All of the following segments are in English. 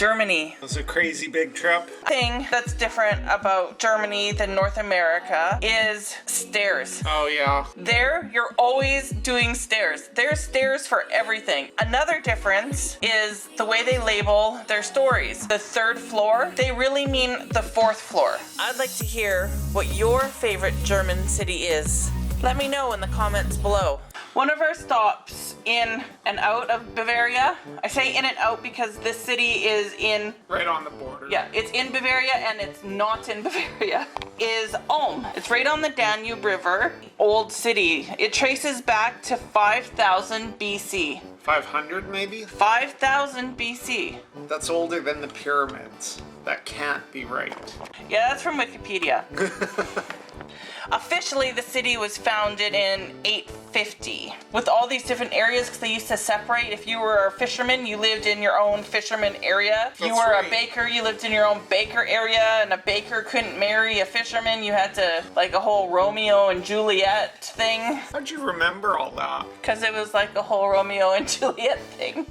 Germany. It was a crazy big trip. Thing that's different about Germany than North America is stairs. Oh yeah. There, you're always doing stairs. There's stairs for everything. Another difference is the way they label their stories. The third floor, they really mean the fourth floor. I'd like to hear what your favorite German city is. Let me know in the comments below. One of our stops in and out of Bavaria, I say in and out because this city is in... Right on the border. Yeah, it's in Bavaria and it's not in Bavaria, is Ulm. It's right on the Danube River, old city. It traces back to 5000 BC. 500 maybe? 5000 BC. That's older than the pyramids. That can't be right. Yeah, that's from Wikipedia. Officially, the city was founded in 850 with all these different areas because they used to separate. If you were a fisherman, you lived in your own fisherman area. If you were a baker, you lived in your own baker area, and a baker couldn't marry a fisherman. You had to, like a whole Romeo and Juliet thing. How'd you remember all that? Because it was like a whole Romeo and Juliet thing.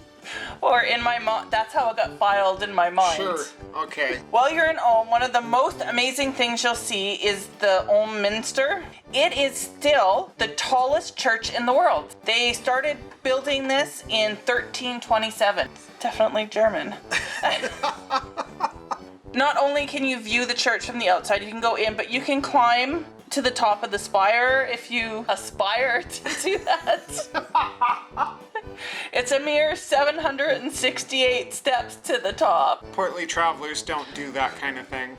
Or in my mind, that's how it got filed in my mind. Sure, okay. While you're in Ulm, one of the most amazing things you'll see is the Ulm Minster. It is still the tallest church in the world. They started building this in 1327. It's definitely German. Not only can you view the church from the outside, you can go in, but you can climb to the top of the spire if you aspire to do that. It's a mere 768 steps to the top. Portly travelers don't do that kind of thing.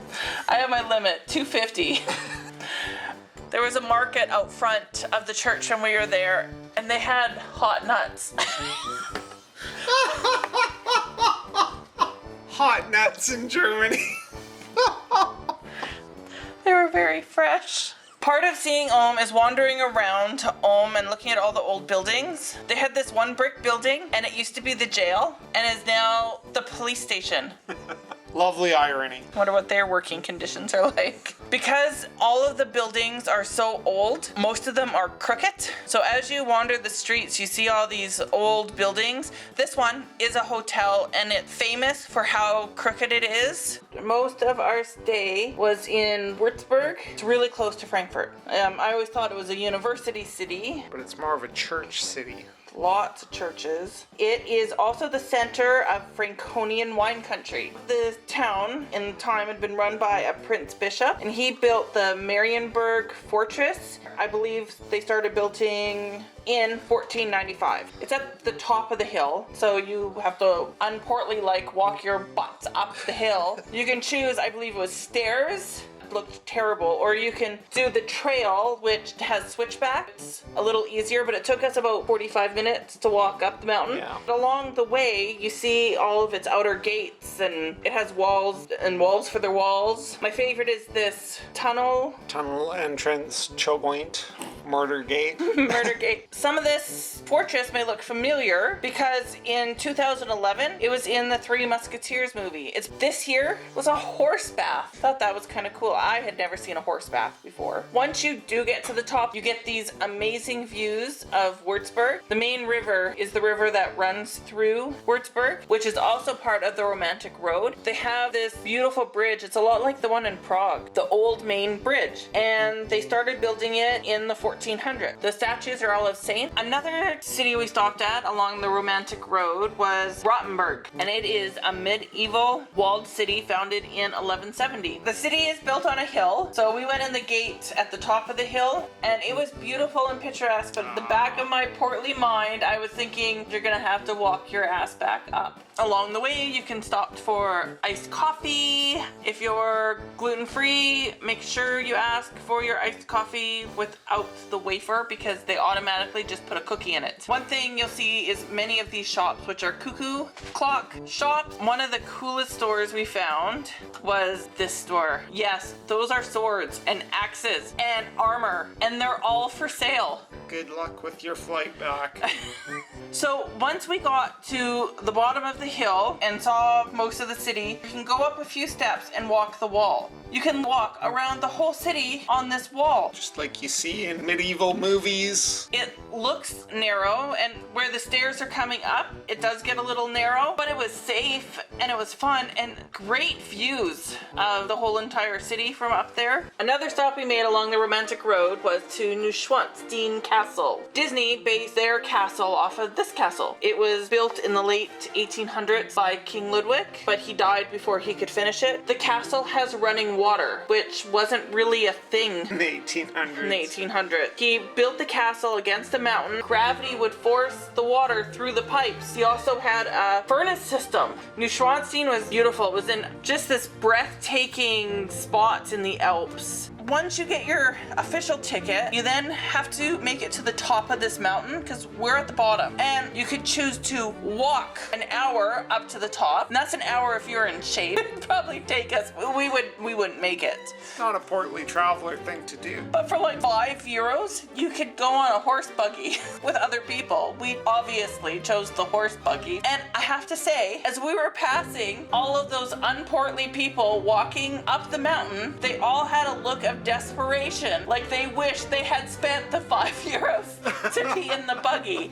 I have my limit, 250. There was a market out front of the church when we were there, and they had hot nuts. Hot nuts in Germany. They were very fresh. Part of seeing Ulm is wandering around Ulm and looking at all the old buildings. They had this one brick building, and it used to be the jail, and is now the police station. Lovely irony. Wonder what their working conditions are like. Because all of the buildings are so old, most of them are crooked. So as you wander the streets, you see all these old buildings. This one is a hotel, and it's famous for how crooked it is. Most of our stay was in Würzburg. It's really close to Frankfurt. I always thought it was a university city. But it's more of a church city. Lots of churches. It is also the center of Franconian wine country. The town in time had been run by a prince bishop, and he built the Marienburg fortress. I believe they started building in 1495. It's at the top of the hill, so you have to unportly walk your butts up the hill. You can choose, I believe it was stairs. Looked terrible, or you can do the trail, which has switchbacks, a little easier, but it took us about 45 minutes to walk up the mountain. Yeah. Along the way, you see all of its outer gates, and it has walls and walls for their walls. My favorite is this tunnel Entrance, chokepoint, murder gate. Murder gate. Some of this fortress may look familiar because in 2011 it was in the Three Musketeers movie. This here was a horse bath. Thought that was kind of cool. I had never seen a horse bath before. Once you do get to the top, you get these amazing views of Würzburg. The main river is the river that runs through Würzburg, which is also part of the Romantic Road. They have this beautiful bridge. It's a lot like the one in Prague, the old main bridge, and they started building it in the 1400s. The statues are all of saints. Another city we stopped at along the Romantic Road was Rothenburg, and it is a medieval walled city founded in 1170. The city is built on a hill, so we went in the gate at the top of the hill, and it was beautiful and picturesque, but at the back of my portly mind, I was thinking you're gonna have to walk your ass back up. Along the way, you can stop for iced coffee. If you're gluten-free, make sure you ask for your iced coffee without the wafer because they automatically just put a cookie in it. One thing you'll see is many of these shops, which are cuckoo clock shops. One of the coolest stores we found was this store. Yes, those are swords and axes and armor, and they're all for sale. Good luck with your flight back. So once we got to the bottom of the hill and saw most of the city, you can go up a few steps and walk the wall. You can walk around the whole city on this wall. Just like you see in medieval movies. It looks narrow, and where the stairs are coming up, it does get a little narrow, but it was safe and it was fun and great views of the whole entire city from up there. Another stop we made along the romantic road was to Neuschwanstein Castle. Disney based their castle off of this castle. It was built in the late 1800s by King Ludwig, but he died before he could finish it. The castle has running water, which wasn't really a thing In the 1800s. in the 1800s. He built the castle against a mountain. Gravity would force the water through the pipes. He also had a furnace system. Neuschwanstein was beautiful. It was in just this breathtaking spot in the Alps. Once you get your official ticket, you then have to make it to the top of this mountain because we're at the bottom. And you could choose to walk an hour up to the top. And that's an hour if you're in shape. It'd probably take us, we wouldn't make it. Not a portly traveler thing to do. But for like €5, you could go on a horse buggy with other people. We obviously chose the horse buggy. And I have to say, as we were passing all of those unportly people walking up the mountain, they all had a look of desperation, like they wished they had spent the €5 to be in the buggy.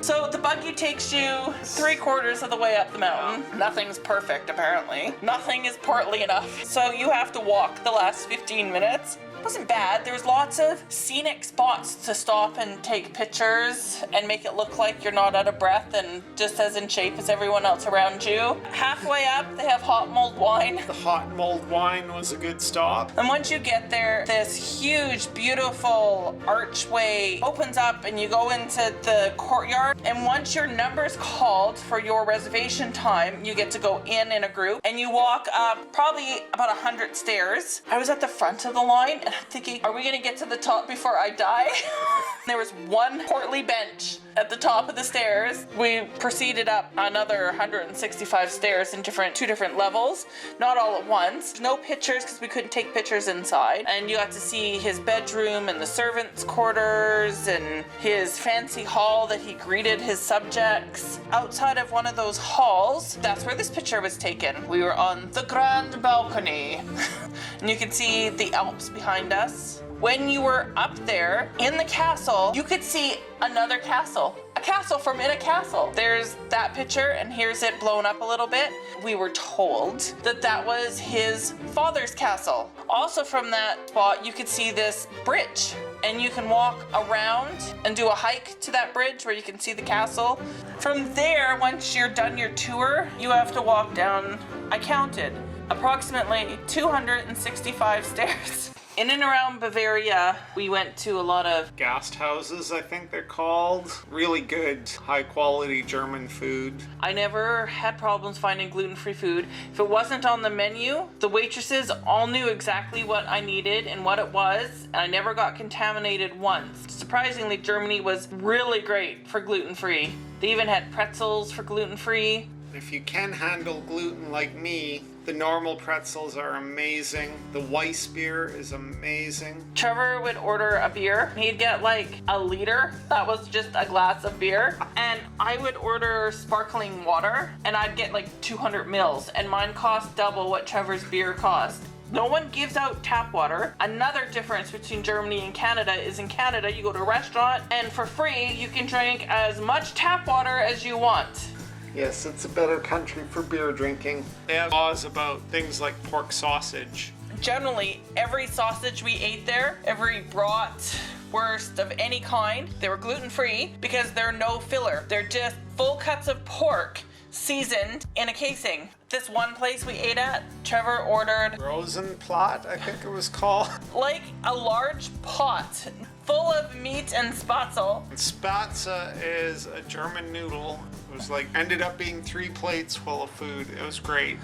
So the buggy takes you 3/4 of the way up the mountain. Nothing's perfect, apparently. Nothing is portly enough. So you have to walk the last 15 minutes. It wasn't bad. There's lots of scenic spots to stop and take pictures and make it look like you're not out of breath and just as in shape as everyone else around you. Halfway up, they have hot mulled wine. The hot mulled wine was a good stop. And once you get there, this huge, beautiful archway opens up and you go into the courtyard. And once your number's called for your reservation time, you get to go in a group and you walk up probably about 100 stairs. I was at the front of the line and I'm thinking, are we gonna get to the top before I die? There was one portly bench at the top of the stairs. We proceeded up another 165 stairs in two different levels, not all at once. No pictures because we couldn't take pictures inside. And you got to see his bedroom and the servants' quarters and his fancy hall that he greeted his subjects. Outside of one of those halls, that's where this picture was taken. We were on the grand balcony. And you can see the Alps behind us. When you were up there in the castle, you could see another castle. A castle from in a castle. There's that picture, and here's it blown up a little bit. We were told that that was his father's castle. Also from that spot, you could see this bridge, and you can walk around and do a hike to that bridge where you can see the castle. From there, once you're done your tour, you have to walk down, I counted, approximately 265 stairs. In and around Bavaria, we went to a lot of Gast houses, I think they're called. Really good, high quality German food. I never had problems finding gluten-free food. If it wasn't on the menu, the waitresses all knew exactly what I needed and what it was, and I never got contaminated once. Surprisingly, Germany was really great for gluten-free. They even had pretzels for gluten-free. If you can handle gluten like me, the normal pretzels are amazing. The Weiss beer is amazing. Trevor would order a beer. He'd get like a liter. That was just a glass of beer. And I would order sparkling water and I'd get like 200 mils. And mine cost double what Trevor's beer cost. No one gives out tap water. Another difference between Germany and Canada is in Canada, you go to a restaurant and for free, you can drink as much tap water as you want. Yes, it's a better country for beer drinking. They have laws about things like pork sausage. Generally, every sausage we ate there, every bratwurst of any kind, they were gluten-free because they're no filler. They're just full cuts of pork seasoned in a casing. This one place we ate at, Trevor ordered Rosenplatt, I think it was called. like a large pot full of meat and spatzel. Spatze is a German noodle. It was like, ended up being 3 plates full of food. It was great.